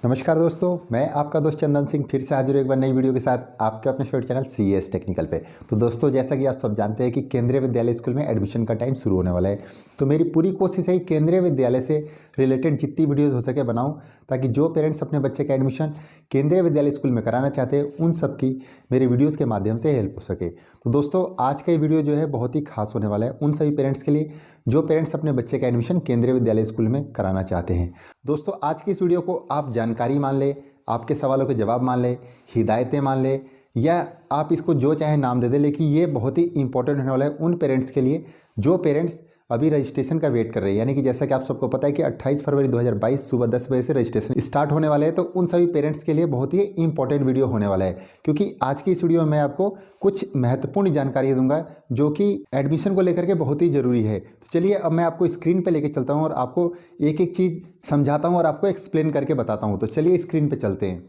नमस्कार दोस्तों, मैं आपका दोस्त चंदन सिंह फिर से हाजिर हूं एक बार नई वीडियो के साथ आपके अपने फेवरेट चैनल CES टेक्निकल पे। तो दोस्तों, जैसा कि आप सब जानते हैं कि केंद्रीय विद्यालय स्कूल में एडमिशन का टाइम शुरू होने वाला है। तो मेरी पूरी कोशिश है केंद्रीय विद्यालय से रिलेटेड जितनी वीडियोज़ हो सके बनाऊँ, ताकि जो पेरेंट्स अपने बच्चे का एडमिशन केंद्रीय विद्यालय स्कूल में कराना चाहते हैं उन सब की मेरे वीडियोज़ के माध्यम से हेल्प हो सके। तो दोस्तों, आज का ये वीडियो जो है बहुत ही खास होने वाला है उन सभी पेरेंट्स के लिए जो पेरेंट्स अपने बच्चे का एडमिशन केंद्रीय विद्यालय स्कूल में कराना चाहते हैं। दोस्तों, आज की इस वीडियो को आप जानकारी मान लें, आपके सवालों के जवाब मान लें, हिदायतें मान लें, या आप इसको जो चाहे नाम दे दें, लेकिन ये बहुत ही इंपॉर्टेंट होने वाला है उन पेरेंट्स के लिए जो पेरेंट्स अभी रजिस्ट्रेशन का वेट कर रहे हैं। यानी कि जैसा कि आप सबको पता है कि 28 फरवरी 2022 सुबह 10 बजे से रजिस्ट्रेशन स्टार्ट होने वाले हैं। तो उन सभी पेरेंट्स के लिए बहुत ही इंपॉर्टेंट वीडियो होने वाला है, क्योंकि आज की इस वीडियो में मैं आपको कुछ महत्वपूर्ण जानकारी दूंगा जो कि एडमिशन को लेकर के बहुत ही ज़रूरी है। तो चलिए, अब मैं आपको स्क्रीन पर लेकर चलता हूँ और आपको एक एक चीज़ समझाता हूँ और आपको एक्सप्लेन करके बताता हूँ। तो चलिए स्क्रीन पर चलते हैं।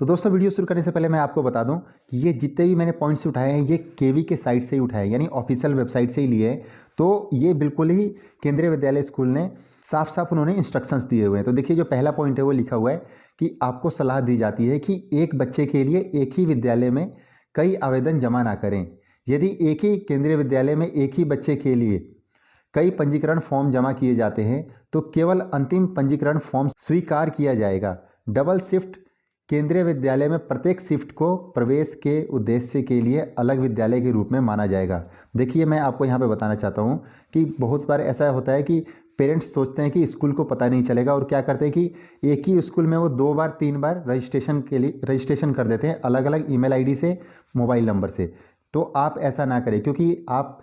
तो दोस्तों, वीडियो शुरू करने से पहले मैं आपको बता दूं कि ये जितने भी मैंने पॉइंट्स उठाए हैं ये केवी के साइट से ही उठाए हैं, यानी ऑफिशियल वेबसाइट से ही लिए हैं। तो ये बिल्कुल ही केंद्रीय विद्यालय स्कूल ने साफ साफ उन्होंने इंस्ट्रक्शंस दिए हुए हैं। तो देखिए, जो पहला पॉइंट है वो लिखा हुआ है कि आपको सलाह दी जाती है कि एक बच्चे के लिए एक ही विद्यालय में कई आवेदन जमा ना करें। यदि एक ही केंद्रीय विद्यालय में एक ही बच्चे के लिए कई पंजीकरण फॉर्म जमा किए जाते हैं तो केवल अंतिम पंजीकरण फॉर्म स्वीकार किया जाएगा। डबल शिफ्ट केंद्रीय विद्यालय में प्रत्येक शिफ्ट को प्रवेश के उद्देश्य के लिए अलग विद्यालय के रूप में माना जाएगा। देखिए, मैं आपको यहाँ पे बताना चाहता हूँ कि बहुत बार ऐसा होता है कि पेरेंट्स सोचते हैं कि स्कूल को पता नहीं चलेगा और क्या करते हैं कि एक ही स्कूल में वो 2 बार 3 बार रजिस्ट्रेशन के लिए रजिस्ट्रेशन कर देते हैं अलग अलग ईमेल आईडी से, मोबाइल नंबर से। तो आप ऐसा ना करें, क्योंकि आप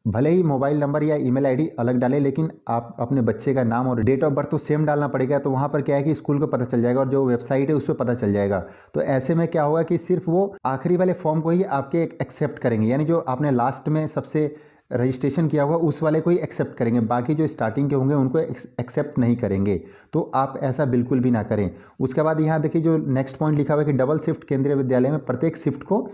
भले ही मोबाइल नंबर या ईमेल आईडी अलग डालें, लेकिन आप अपने बच्चे का नाम और डेट ऑफ बर्थ तो सेम डालना पड़ेगा। तो वहाँ पर क्या है कि स्कूल को पता चल जाएगा और जो वेबसाइट है उस पर पता चल जाएगा। तो ऐसे में क्या होगा कि सिर्फ वो आखिरी वाले फॉर्म को ही आपके एक्सेप्ट करेंगे, यानी जो आपने लास्ट में सबसे रजिस्ट्रेशन किया होगा उस वाले को ही एक्सेप्ट करेंगे, बाकी जो स्टार्टिंग के होंगे उनको एक्सेप्ट नहीं करेंगे। तो आप ऐसा बिल्कुल भी ना करें। उसके बाद यहाँ देखिए, जो नेक्स्ट पॉइंट लिखा हुआ है कि डबल शिफ्ट केंद्रीय विद्यालय में प्रत्येक शिफ्ट को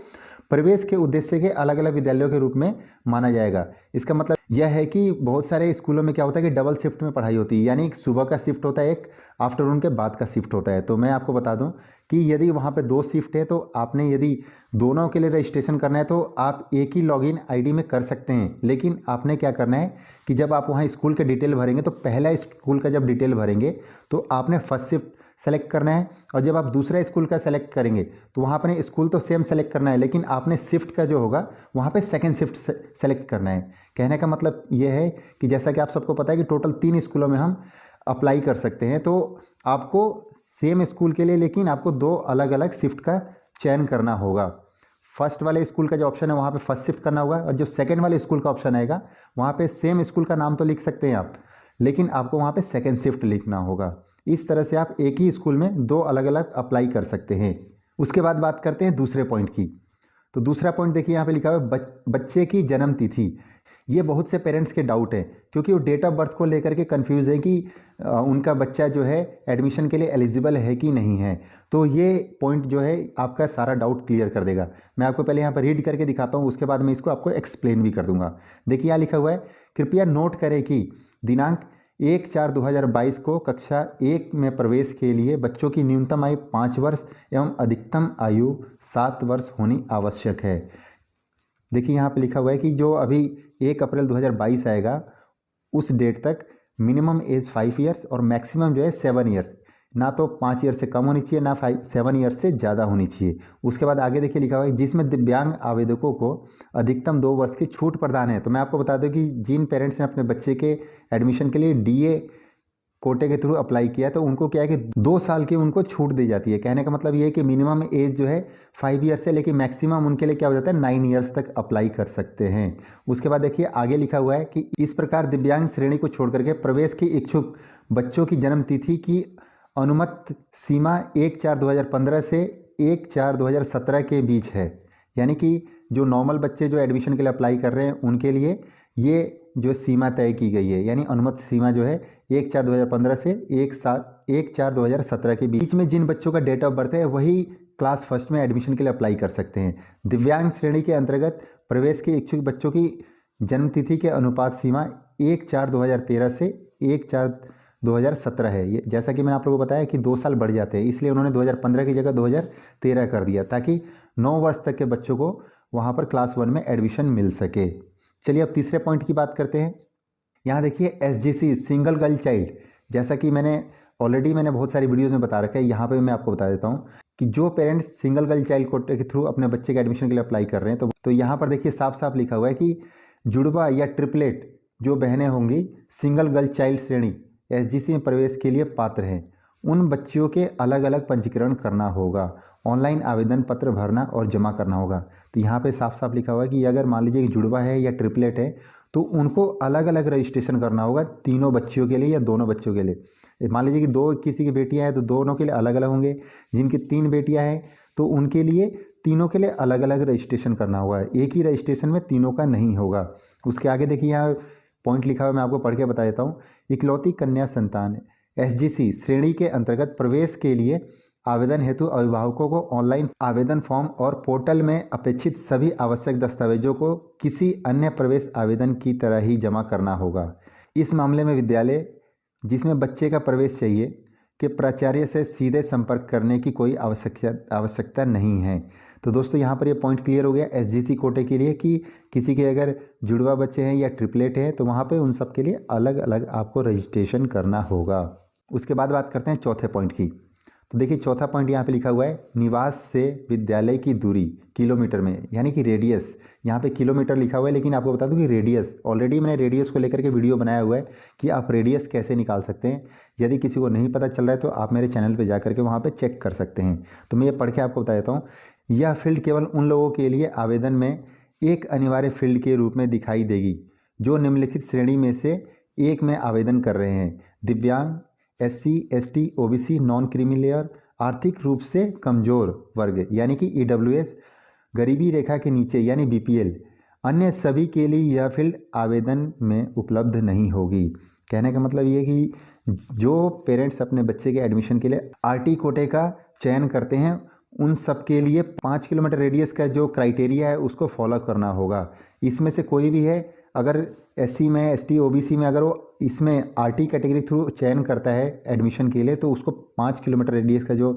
प्रवेश के उद्देश्य के अलग अलग विद्यालयों के रूप में माना जाएगा। इसका मतलब यह है कि बहुत सारे स्कूलों में क्या होता है कि डबल शिफ्ट में पढ़ाई होती है, यानी एक सुबह का शिफ्ट होता है, एक आफ्टरनून के बाद का शिफ्ट होता है। तो मैं आपको बता दूं कि यदि वहाँ पे 2 शिफ्ट है तो आपने यदि दोनों के लिए रजिस्ट्रेशन करना है तो आप एक ही लॉगिन आईडी में कर सकते हैं। लेकिन आपने क्या करना है कि जब आप वहाँ स्कूल के डिटेल भरेंगे तो पहला स्कूल का जब डिटेल भरेंगे तो आपने फर्स्ट शिफ्ट सेलेक्ट करना है, और जब आप दूसरा स्कूल का सेलेक्ट करेंगे तो वहाँ अपने स्कूल तो सेम सेलेक्ट करना है, लेकिन आपने शिफ्ट का जो होगा वहाँ पे सेकंड शिफ्ट सेलेक्ट करना है। कहने का मतलब ये है कि जैसा कि आप सबको पता है कि टोटल 3 स्कूलों में हम अप्लाई कर सकते हैं। तो आपको सेम स्कूल के लिए लेकिन आपको 2 अलग अलग शिफ्ट का चयन करना होगा। फर्स्ट वाले स्कूल का जो ऑप्शन है वहाँ पे फर्स्ट शिफ्ट करना होगा, और जो सेकंड वाले स्कूल का ऑप्शन आएगा वहाँ पे सेम स्कूल का नाम तो लिख सकते हैं आप, लेकिन आपको वहाँ पे सेकंड शिफ्ट लिखना होगा। इस तरह से आप एक ही स्कूल में 2 अलग अलग अप्लाई कर सकते हैं। उसके बाद बात करते हैं दूसरे पॉइंट की। तो दूसरा पॉइंट देखिए, यहाँ पे लिखा हुआ है बच्चे की जन्म तिथि। ये बहुत से पेरेंट्स के डाउट है, क्योंकि वो डेट ऑफ बर्थ को लेकर के कंफ्यूज है कि उनका बच्चा जो है एडमिशन के लिए एलिजिबल है कि नहीं है। तो ये पॉइंट जो है आपका सारा डाउट क्लियर कर देगा। मैं आपको पहले यहाँ पर रीड करके दिखाता हूँ, उसके बाद मैं इसको आपको एक्सप्लेन भी कर दूंगा। देखिए, यहाँ लिखा हुआ है, कृपया नोट करें कि दिनांक 1/4/2022 को कक्षा 1 में प्रवेश के लिए बच्चों की न्यूनतम आयु 5 वर्ष एवं अधिकतम आयु 7 वर्ष होनी आवश्यक है। देखिए, यहाँ पे लिखा हुआ है कि जो अभी 1 अप्रैल 2022 आएगा उस डेट तक मिनिमम एज 5 ईयर्स और मैक्सिमम जो है 7 ईयर्स, ना तो 5 ईयर से कम होनी चाहिए ना 7 ईयर से ज़्यादा होनी चाहिए। उसके बाद आगे देखिए लिखा हुआ है, जिसमें दिव्यांग आवेदकों को अधिकतम 2 वर्ष की छूट प्रदान है। तो मैं आपको बता दूं कि जिन पेरेंट्स ने अपने बच्चे के एडमिशन के लिए DA कोटे के थ्रू अप्लाई किया है तो उनको क्या है कि 2 साल की उनको छूट दी जाती है। कहने का मतलब ये है कि मिनिमम एज जो है 5 ईयर्स है, लेकिन मैक्सिमम उनके लिए क्या हो जाता है 9 ईयर्स तक अप्लाई कर सकते हैं। उसके बाद देखिए आगे लिखा हुआ है कि इस प्रकार दिव्यांग श्रेणी को छोड़ करके प्रवेश की इच्छुक बच्चों की जन्म तिथि की अनुमत सीमा 1/4/2015 से 1/4/2017 के बीच है। यानी कि जो नॉर्मल बच्चे जो एडमिशन के लिए अप्लाई कर रहे हैं उनके लिए ये जो सीमा तय की गई है, यानी अनुमत सीमा जो है 1/4/2015 से 1/4/2017 के बीच में जिन बच्चों का डेट ऑफ बर्थ है वही क्लास फर्स्ट में एडमिशन के लिए अप्लाई कर सकते हैं। दिव्यांग श्रेणी के अंतर्गत प्रवेश के इच्छुक बच्चों की जन्म तिथि के अनुपात सीमा 1/4/2013 से 1/4 2017 है। ये जैसा कि मैंने आप लोगों को बताया कि 2 साल बढ़ जाते हैं, इसलिए उन्होंने 2015 की जगह 2013 कर दिया, ताकि 9 वर्ष तक के बच्चों को वहाँ पर क्लास 1 में एडमिशन मिल सके। चलिए अब तीसरे पॉइंट की बात करते हैं। यहाँ देखिए SGC सिंगल गर्ल चाइल्ड, जैसा कि मैंने बहुत सारी वीडियोज़ में बता रखा है, यहाँ पे मैं आपको बता देता हूँ कि जो पेरेंट्स सिंगल गर्ल चाइल्ड कोटे के थ्रू अपने बच्चे के एडमिशन के लिए अप्लाई कर रहे हैं तो यहाँ पर देखिए साफ साफ लिखा हुआ है कि जुड़वा या ट्रिपलेट जो बहनें होंगी सिंगल गर्ल चाइल्ड श्रेणी SGC में प्रवेश के लिए पात्र हैं, उन बच्चियों के अलग अलग पंजीकरण करना होगा, ऑनलाइन आवेदन पत्र भरना और जमा करना होगा। तो यहाँ पे साफ साफ लिखा हुआ है कि अगर मान लीजिए कि जुड़वा है या ट्रिपलेट है तो उनको अलग अलग रजिस्ट्रेशन करना होगा, तीनों बच्चियों के लिए या दोनों बच्चों के लिए। मान लीजिए कि दो किसी की बेटियां हैं तो दोनों के लिए अलग अलग होंगे, जिनकी 3 बेटियां हैं तो उनके लिए तीनों के लिए अलग अलग रजिस्ट्रेशन करना होगा, एक ही रजिस्ट्रेशन में तीनों का नहीं होगा। उसके आगे देखिए यहाँ पॉइंट लिखा हुआ है, मैं आपको पढ़ के बता देता हूँ। इकलौती कन्या संतान SGC श्रेणी के अंतर्गत प्रवेश के लिए आवेदन हेतु अभिभावकों को ऑनलाइन आवेदन फॉर्म और पोर्टल में अपेक्षित सभी आवश्यक दस्तावेजों को किसी अन्य प्रवेश आवेदन की तरह ही जमा करना होगा। इस मामले में विद्यालय जिसमें बच्चे का प्रवेश चाहिए के प्राचार्य से सीधे संपर्क करने की कोई आवश्यकता नहीं है। तो दोस्तों यहाँ पर ये पॉइंट क्लियर हो गया SGC कोटे के लिए कि किसी के अगर जुड़वा बच्चे हैं या ट्रिपलेट हैं तो वहाँ पे उन सब के लिए अलग अलग आपको रजिस्ट्रेशन करना होगा। उसके बाद बात करते हैं चौथे पॉइंट की। तो देखिए चौथा पॉइंट यहाँ पे लिखा हुआ है, निवास से विद्यालय की दूरी किलोमीटर में, यानी कि रेडियस। यहाँ पे किलोमीटर लिखा हुआ है लेकिन आपको बता दूं कि रेडियस, ऑलरेडी मैंने रेडियस को लेकर के वीडियो बनाया हुआ है कि आप रेडियस कैसे निकाल सकते हैं। यदि किसी को नहीं पता चल रहा है तो आप मेरे चैनल पर जा करके वहाँ पर चेक कर सकते हैं। तो मैं ये पढ़ के आपको बता देता हूँ। यह फील्ड केवल उन लोगों के लिए आवेदन में एक अनिवार्य फील्ड के रूप में दिखाई देगी जो निम्नलिखित श्रेणी में से एक में आवेदन कर रहे हैं: दिव्यांग, SC, ST, OBC, non creamy layer, आर्थिक रूप से कमजोर वर्ग यानी कि EWS, गरीबी रेखा के नीचे यानी BPL। अन्य सभी के लिए यह फील्ड आवेदन में उपलब्ध नहीं होगी। कहने का मतलब ये कि जो पेरेंट्स अपने बच्चे के एडमिशन के लिए RT कोटे का चयन करते हैं उन सब के लिए 5 किलोमीटर रेडियस का जो क्राइटेरिया है उसको फॉलो करना होगा। इसमें से कोई भी है, अगर SC में, ST, OBC में अगर वो इसमें RT कैटेगरी थ्रू चयन करता है एडमिशन के लिए तो उसको 5 किलोमीटर रेडियस का जो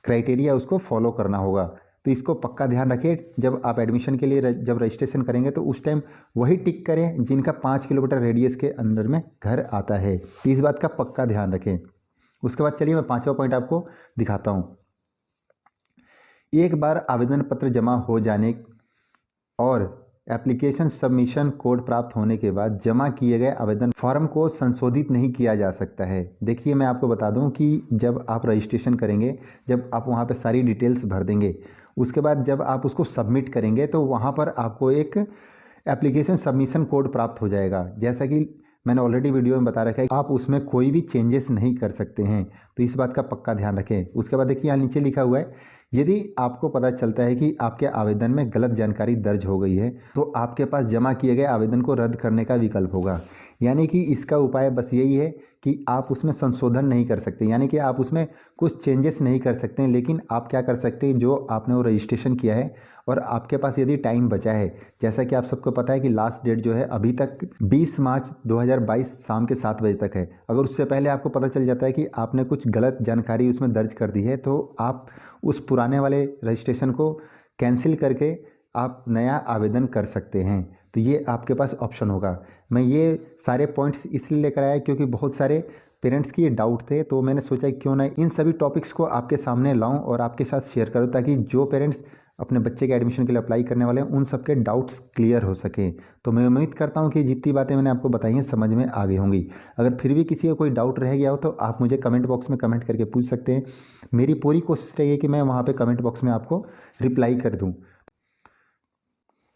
क्राइटेरिया है उसको फॉलो करना होगा। तो इसको पक्का ध्यान रखें, जब आप एडमिशन के लिए जब रजिस्ट्रेशन करेंगे तो उस टाइम वही टिक करें जिनका 5 किलोमीटर रेडियस के अंदर में घर आता है। तो इस बात का पक्का ध्यान रखें। उसके बाद चलिए मैं 5वां पॉइंट आपको दिखाता हूँ। एक बार आवेदन पत्र जमा हो जाने और एप्लीकेशन सबमिशन कोड प्राप्त होने के बाद जमा किए गए आवेदन फॉर्म को संशोधित नहीं किया जा सकता है। देखिए मैं आपको बता दूं कि जब आप रजिस्ट्रेशन करेंगे, जब आप वहां पे सारी डिटेल्स भर देंगे, उसके बाद जब आप उसको सबमिट करेंगे तो वहां पर आपको एक एप्लीकेशन सबमिशन कोड प्राप्त हो जाएगा। जैसा कि मैंने ऑलरेडी वीडियो में बता रखा है, आप उसमें कोई भी चेंजेस नहीं कर सकते हैं। तो इस बात का पक्का ध्यान रखें। उसके बाद देखिए यहाँ नीचे लिखा हुआ है, यदि आपको पता चलता है कि आपके आवेदन में गलत जानकारी दर्ज हो गई है तो आपके पास जमा किए गए आवेदन को रद्द करने का विकल्प होगा। यानी कि इसका उपाय बस यही है कि आप उसमें संशोधन नहीं कर सकते, यानी कि आप उसमें कुछ चेंजेस नहीं कर सकते हैं, लेकिन आप क्या कर सकते हैं, जो आपने वो रजिस्ट्रेशन किया है और आपके पास यदि टाइम बचा है, जैसा कि आप सबको पता है कि लास्ट डेट जो है अभी तक 20 मार्च 2022 शाम के 7 बजे तक है। अगर उससे पहले आपको पता चल जाता है कि आपने कुछ गलत जानकारी उसमें दर्ज कर दी है तो आप उस पुराने वाले रजिस्ट्रेशन को कैंसिल करके आप नया आवेदन कर सकते हैं। तो ये आपके पास ऑप्शन होगा। मैं ये सारे पॉइंट्स इसलिए लेकर आया क्योंकि बहुत सारे पेरेंट्स की ये डाउट थे, तो मैंने सोचा क्यों ना इन सभी टॉपिक्स को आपके सामने लाऊं और आपके साथ शेयर करूं, ताकि जो पेरेंट्स अपने बच्चे के एडमिशन के लिए अप्लाई करने वाले हैं उन सबके डाउट्स क्लियर हो सकें। तो मैं उम्मीद करता हूं कि जितनी बातें मैंने आपको बताई हैं समझ में आ गई होंगी। अगर फिर भी किसी का कोई डाउट रह गया हो तो आप मुझे कमेंट बॉक्स में कमेंट करके पूछ सकते हैं। मेरी पूरी कोशिश रहेगी कि मैं वहाँ पर कमेंट बॉक्स में आपको रिप्लाई कर दूँ।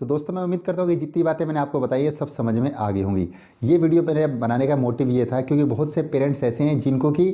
तो दोस्तों मैं उम्मीद करता हूँ कि जितनी बातें मैंने आपको बताई है सब समझ में आ गई होंगी। ये वीडियो मेरे बनाने का मोटिव ये था क्योंकि बहुत से पेरेंट्स ऐसे हैं जिनको कि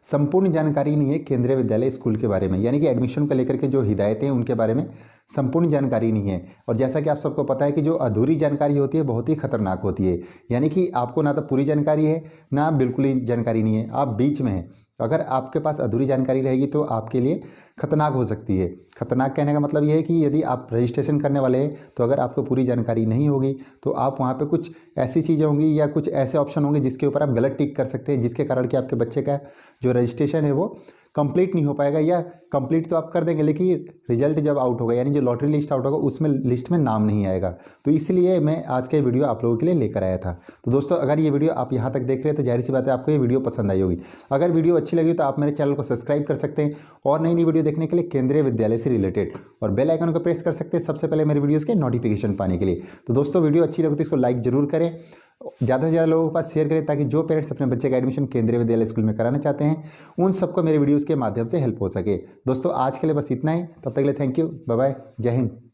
संपूर्ण जानकारी नहीं है केंद्रीय विद्यालय स्कूल के बारे में, यानी कि एडमिशन को लेकर के जो हिदायतें हैं उनके बारे में संपूर्ण जानकारी नहीं है। और जैसा कि आप सबको पता है कि जो अधूरी जानकारी होती है बहुत ही खतरनाक होती है, यानी कि आपको ना तो पूरी जानकारी है ना बिल्कुल ही जानकारी नहीं है, आप बीच में हैं। अगर आपके पास अधूरी जानकारी रहेगी तो आपके लिए खतरनाक हो सकती है। खतरनाक कहने का मतलब ये है कि यदि आप रजिस्ट्रेशन करने वाले हैं तो अगर आपको पूरी जानकारी नहीं होगी तो आप वहाँ पे कुछ ऐसी चीज़ें होंगी या कुछ ऐसे ऑप्शन होंगे जिसके ऊपर आप गलत टिक कर सकते हैं, जिसके कारण कि आपके बच्चे का जो रजिस्ट्रेशन है वो कंप्लीट नहीं हो पाएगा, या कंप्लीट तो आप कर देंगे लेकिन रिजल्ट जब आउट होगा यानी जो लॉटरी लिस्ट आउट होगा उसमें लिस्ट में नाम नहीं आएगा। तो इसलिए मैं आज का ये वीडियो आप लोगों के लिए लेकर आया था। तो दोस्तों अगर ये वीडियो आप यहाँ तक देख रहे हैं तो जाहिर सी बात है आपको ये वीडियो पसंद आई होगी। अगर वीडियो अच्छी लगी तो आप मेरे चैनल को सब्सक्राइब कर सकते हैं और नई नई वीडियो देखने के लिए केंद्रीय विद्यालय से रिलेटेड, और बेल आइकन को प्रेस कर सकते हैं सबसे पहले मेरे वीडियोज़ के नोटिफिकेशन पाने के लिए। तो दोस्तों वीडियो अच्छी लगी तो इसको लाइक जरूर करें, ज़्यादा से ज़्यादा लोगों के पास शेयर करें ताकि जो पेरेंट्स अपने बच्चे का एडमिशन केंद्रीय विद्यालय स्कूल में कराना चाहते हैं उन सबको मेरे वीडियोज़ के माध्यम से हेल्प हो सके। दोस्तों आज के लिए बस इतना ही, तब तक के लिए थैंक यू, बाय बाय, जय हिंद।